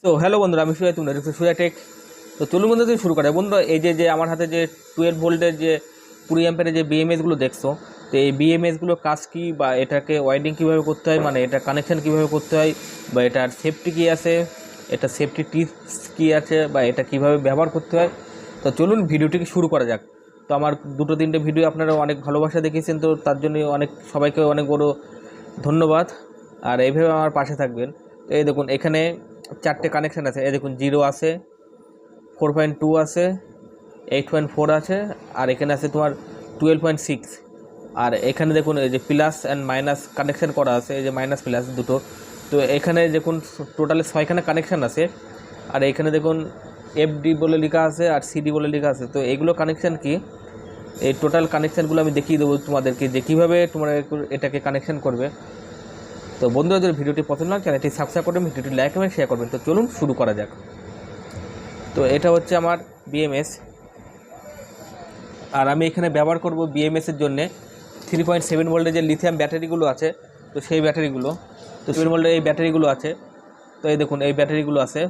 তো হ্যালো বন্ধুরা, আমি সুজয়, তোমরা দেখছো সুজয় টেক। তো চলুন বন্ধু তুমি শুরু করে বন্ধুরা। এই যে যে আমার হাতে যে 12 ভোল্টের যে 20 অ্যাম্পিয়ারের যে বিএমএসগুলো দেখছো, তো এই বিএমএসগুলোর কাজ কী, বা এটাকে ওয়াইডিং কীভাবে করতে হয়, মানে এটা কানেকশান কীভাবে করতে হয়, বা এটার সেফটি কী আছে, এটা সেফটি টিপস কী আছে, বা এটা কীভাবে ব্যবহার করতে হয়। তো চলুন ভিডিওটিকে শুরু করা যাক। তো আমার দুটো তিনটে ভিডিও আপনারা অনেক ভালোবাসা দেখিয়েছেন, তো তার জন্য অনেক সবাইকে অনেক বড় ধন্যবাদ। আর এইভাবে আমার পাশে থাকবেন। তো এই দেখুন এখানে চারটে কানেকশান আছে। এই দেখুন 0 আছে, 4.2 আছে, 8.4 আছে, আর এখানে আছে তোমার 12.6। আর এখানে দেখুন এই যে প্লাস অ্যান্ড মাইনাস কানেকশান করা আছে, এই যে মাইনাস প্লাস দুটো। তো এখানে দেখুন টোটালে 6খানা কানেকশান আছে। আর এখানে দেখুন এফডি বলে লেখা আছে আর সিডি বলে লেখা আছে। তো এইগুলো কানেকশান কি, এই টোটাল কানেকশানগুলো আমি দেখিয়ে দেবো তোমাদেরকে, যে কীভাবে তোমরা এটাকে কানেকশান করবে। তো বন্ধুরা, যদি ভিডিওটি পছন্দ হয় চ্যানেলটি সাবস্ক্রাইব করবেন, ভিডিওটি লাইক এবং শেয়ার করবেন। তো চলুন শুরু করা যাক। তো এটা হচ্ছে আমার বিএমএস, আর আমি এখানে ব্যবহার করব বিএমএসের জন্যে 3.7 ভোল্টের যে লিথিয়াম ব্যাটারিগুলো আছে, তো সেই ব্যাটারিগুলো। তো 7 ভোল্টের এই ব্যাটারিগুলো আছে। তো এই দেখুন এই ব্যাটারিগুলো আছে।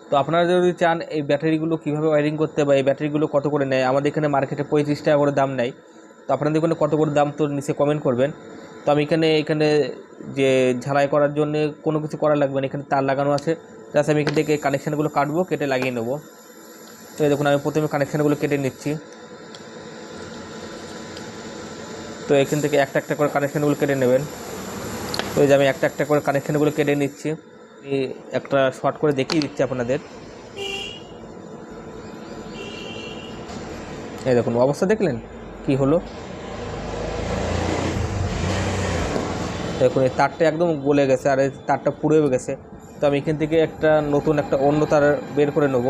তো আপনারা যদি চান এই ব্যাটারিগুলো কীভাবে ওয়ারিং করতে, বা এই ব্যাটারিগুলো কত করে নেয়, আমাদের এখানে মার্কেটে 35 টাকা করে দাম নেয়। তো আপনাদের এখানে কত করে দাম, তো নিচে কমেন্ট করবেন। তো আমি এখানে যে ঝালাই করার জন্য কোনো কিছু করা লাগবে না, এখানে তার লাগানো আছে। জাস্ট আমি এখান থেকে কানেকশানগুলো কাটবো, কেটে লাগিয়ে নেবো। তো এই দেখুন আমি প্রথমে কানেকশানগুলো কেটে নিচ্ছি। তো এখান থেকে একটা একটা করে কানেকশানগুলো কেটে নেবেন। তো এই যে আমি একটা একটা করে কানেকশানগুলো কেটে নিচ্ছি। আমি একটা শর্ট করে দেখিয়ে দিচ্ছি আপনাদের। এই দেখুন অবস্থা দেখলেন কি হলো। দেখুন এই তারটা একদম গলে গেছে, আর এই তারটা পুড়ে গেছে। তো আমি এখান থেকে একটা নতুন একটা অন্য তার বের করে নেব।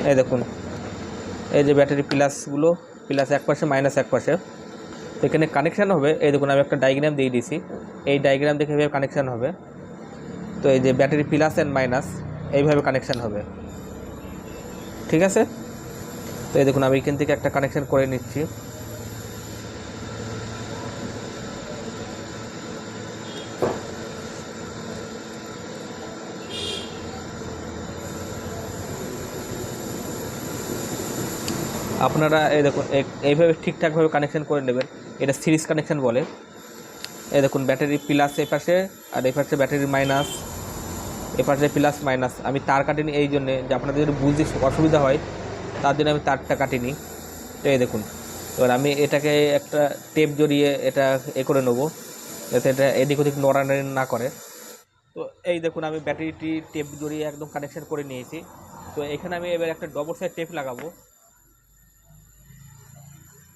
এই দেখুন এই যে ব্যাটারি প্লাসগুলো, প্লাস এক পাশে মাইনাস এক পাশে। তো এখানে কানেকশান হবে। এই দেখুন আমি একটা ডায়াগ্রাম দিয়ে দিয়েছি, এই ডায়াগ্রাম দেখে এভাবে কানেকশান হবে। তো এই যে ব্যাটারি প্লাস অ্যান্ড মাইনাস এইভাবে কানেকশান হবে, ঠিক আছে। তো এই দেখুন আমি এখান থেকে একটা কানেকশান করে নিচ্ছি। আপনারা এই দেখুন এইভাবে ঠিকঠাকভাবে কানেকশান করে নেবেন। এটা সিরিজ কানেকশান বলে। এই দেখুন ব্যাটারি প্লাস এই পাশে, আর এই পাশে ব্যাটারি মাইনাস, এ পাশে প্লাস মাইনাস। আমি তার কাটিনি এই জন্যে যে আপনাদের যদি বুঝতে অসুবিধা হয়, তার জন্য আমি তারটা কাটিনি। তো এই দেখুন এবার আমি এটাকে একটা টেপ জড়িয়ে এটা করে নেবো, যাতে এটা এদিক ওদিক নড়ানড়ি না করে। তো এই দেখুন আমি ব্যাটারিটি টেপ জড়িয়ে একদম কানেকশান করে নিয়েছি। তো এখানে আমি এবার একটা ডবল সাইড টেপ লাগাবো।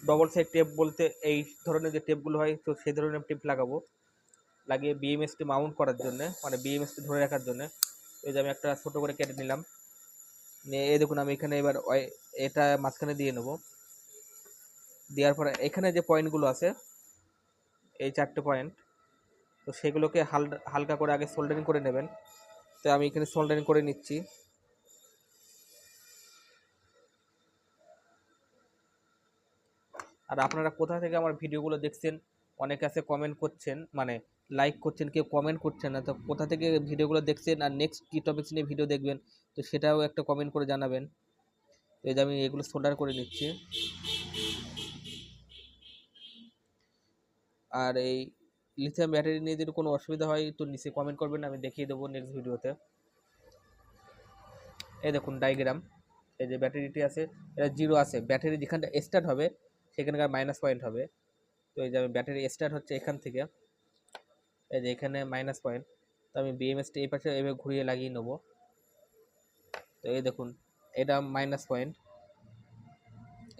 ডবল সাইড টেপ বলতে এই ধরনের যে টেপগুলো হয়, তো সেই ধরনের টেপ লাগাবো, লাগিয়ে বিএমএসটি মাউন্ট করার জন্য, মানে বিএমএসটি ধরে রাখার জন্য। এই যে আমি একটা ছোটো করে কেটে নিলাম, নিয়ে এই দেখুন আমি এখানে এবার এটা মাঝখানে দিয়ে নেব। দেওয়ার পরে এখানে যে পয়েন্টগুলো আছে, এই 4টে পয়েন্ট, তো সেগুলোকে হালকা করে আগে সোল্ডারিং করে নেবেন। তো আমি এখানে সোল্ডারিং করে নিচ্ছি। আর আপনারা কোথা থেকে আমার ভিডিওগুলো দেখছেন, অনেকে আছে কমেন্ট করছেন, মানে লাইক করছেন, কেউ কমেন্ট করছেন না। তো কোথা থেকে ভিডিওগুলো দেখছেন আর নেক্সট কী টপিকস নিয়ে ভিডিও দেখবেন, তো সেটাও একটা কমেন্ট করে জানাবেন। এই যে আমি এগুলো সোল্ডার করে নিচ্ছি। আর এই লিথিয়াম ব্যাটারি নিয়ে যদি কোনো অসুবিধা হয়, তো নিচে কমেন্ট করবেন, আমি দেখিয়ে দেবো নেক্সট ভিডিওতে। এই দেখুন ডায়াগ্রাম, এই যে ব্যাটারিটি আছে, এটা 0 আছে। ব্যাটারি যেখানটা স্টার্ট হবে সেখানকার মাইনাস পয়েন্ট হবে। তো এই যে আমি ব্যাটারি স্টার্ট হচ্ছে এখান থেকে, এই যে এখানে মাইনাস পয়েন্ট। তো আমি বিএমএসটি এই পাশে এভাবে ঘুরিয়ে লাগিয়ে নেবো। তো এই দেখুন এটা মাইনাস পয়েন্ট,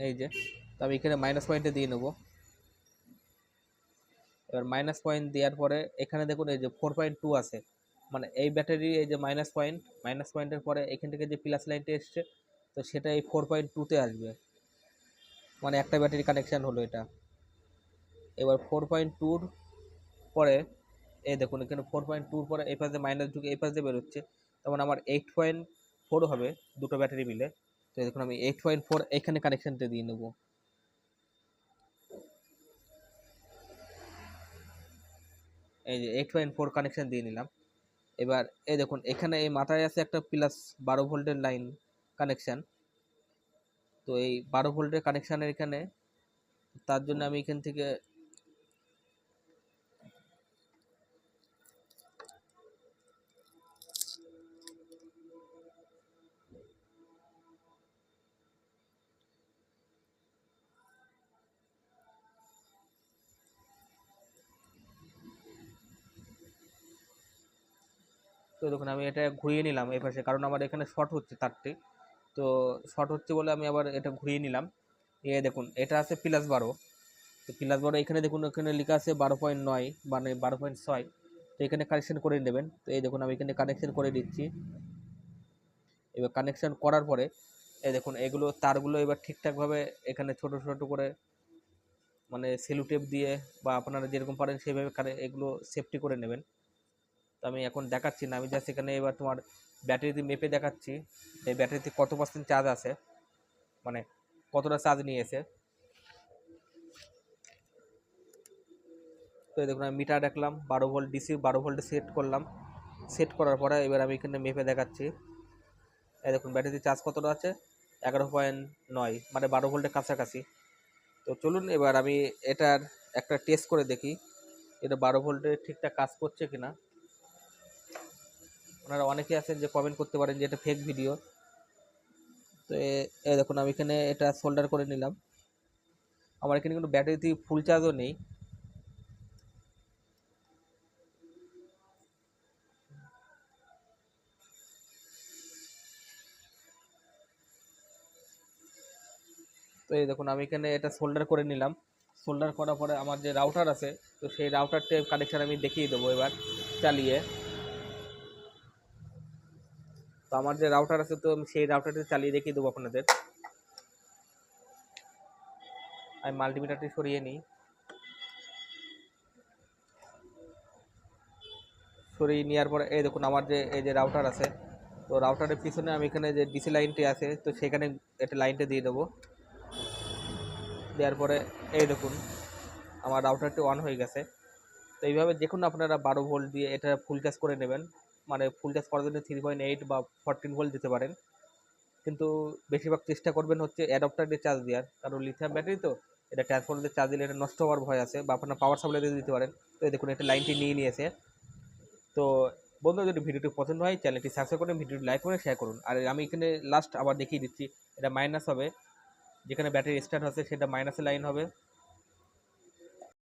এই যে। তো আমি এখানে মাইনাস পয়েন্টে দিয়ে নেবো। এবার মাইনাস পয়েন্ট দেওয়ার পরে এখানে দেখুন এই যে 4.2 আছে, মানে এই ব্যাটারি এই যে মাইনাস পয়েন্টের পরে এখান থেকে যে প্লাস লাইনটা এসছে, তো সেটা এই 4.2-তে আসবে, মানে একটা ব্যাটারি কানেকশান হলো এটা। এবার 4.2-র পরে এই দেখুন এখানে 4.2-র পরে এই পাশে মাইনাস ঢুকে এই পাশে বেরোচ্ছে, তখন আমার 8.4 হবে দুটো ব্যাটারি মিলে। তো দেখুন আমি 8.4 এখানে কানেকশানটা দিয়ে নেবো। এই যে 8.4 কানেকশন দিয়ে নিলাম। এবার এই দেখুন এখানে এই মাথায় আছে একটা প্লাস 12 ভোল্টের লাইন কানেকশন। তো এই 12 ভোল্টের কানেকশানের এখানে, তার জন্য আমি এখান থেকে তো দেখুন আমি এটা ঘুরিয়ে নিলাম এই পাশে, কারণ আমার এখানে শর্ট হচ্ছে তারটি। তো শর্ট হচ্ছে বলে আমি আবার এটা ঘুরিয়ে নিলাম। দেখুন এটা আছে +12। তো +12 এখানে দেখুন, এখানে লেখা আছে 12.9 মানে 12.6। তো এখানে কানেকশন করে নেবেন। তো এই দেখুন আমি এখানে কানেকশন করে দিচ্ছি। এবার কানেকশন করার পরে এই দেখুন এগুলো তারগুলো এবার ঠিকঠাকভাবে এখানে ছোট ছোট করে মানে সেলু টেপ দিয়ে বা আপনারা যেরকম পারেন সেভাবে এগুলো সেফটি করে নেবেন। তো আমি এখন দেখাচ্ছি না, আমি জাস্ট এখানে এবার তোমার ব্যাটারিতে মেপে দেখাচ্ছি এই ব্যাটারিতে কত % চার্জ আছে, মানে কতটা চার্জ নিয়েছে। তো দেখুন আমি মিটার রাখলাম, 12 ভোল্ট ডিসি, 12 ভোল্টে সেট করলাম। সেট করার পরে এবার আমি এখানে মেপে দেখাচ্ছি। এই দেখুন ব্যাটারিতে চার্জ কতটা আছে, 11.9 মানে 12 ভোল্টের কাছাকাছি। তো চলুন এবার আমি এটার একটা টেস্ট করে দেখি এটা 12 ভোল্টে ঠিকঠাক কাজ করছে কিনা। আপনারা অনেকে আছেন যে কমেন্ট করতে পারেন যে এটা ফেক ভিডিও। তো এই দেখুন আমি এখানে এটা সোল্ডার করে নিলাম। আমার এখানে কিন্তু ব্যাটারিতে ফুল চার্জও নেই। তো এই দেখুন আমি এখানে এটা সোল্ডার করে নিলাম। সোল্ডার করার পরে আমার যে রাউটার আছে, তো সেই রাউটারটা কানেকশান আমি দেখিয়ে দেবো এবার চালিয়ে। তো আমার যে রাউটার আছে, তো আমি সেই রাউটারটা চালিয়ে দেখিয়ে দেবো আপনাদের। আমি মাল্টিমিটারটি সরিয়ে নিই। সরিয়ে নেওয়ার পরে এই দেখুন আমার যে এই যে রাউটার আছে, তো রাউটারের পিছনে আমি এখানে যে ডিসি লাইনটি আছে, তো সেখানে একটা লাইনটা দিয়ে দেবো। দেওয়ার পরে এই দেখুন আমার রাউটারটি অন হয়ে গেছে। তো এইভাবে দেখুন আপনারা 12 ভোল্ট দিয়ে এটা ফুল চার্জ করে নেবেন। মানে ফুল চার্জ করার জন্য 3.8 বা 14 ভোল্ট দিতে পারেন, কিন্তু বেশিরভাগ চেষ্টা করবেন হচ্ছে অ্যাডাপ্টার দিয়ে চার্জ দেওয়ার, কারণ লিথিয়াম ব্যাটারি তো এটা ট্রান্সফর্মার দিয়ে চার্জ দিলে এটা নষ্ট হওয়ার ভয় আছে, বা আপনার পাওয়ার সাপ্লাই দিয়ে দিতে পারেন। তো দেখুন এটা লাইনটি নিয়ে নিয়েছে। তো বন্ধুরা যদি ভিডিওটি পছন্দ হয় চ্যানেলটি সাবস্ক্রাইব করুন, ভিডিওটি লাইক করে শেয়ার করুন। আর আমি এখানে লাস্ট আবার দেখিয়ে দিচ্ছি, এটা মাইনাস হবে, যেখানে ব্যাটারি স্টার্ট হচ্ছে সেটা মাইনাসের লাইন হবে।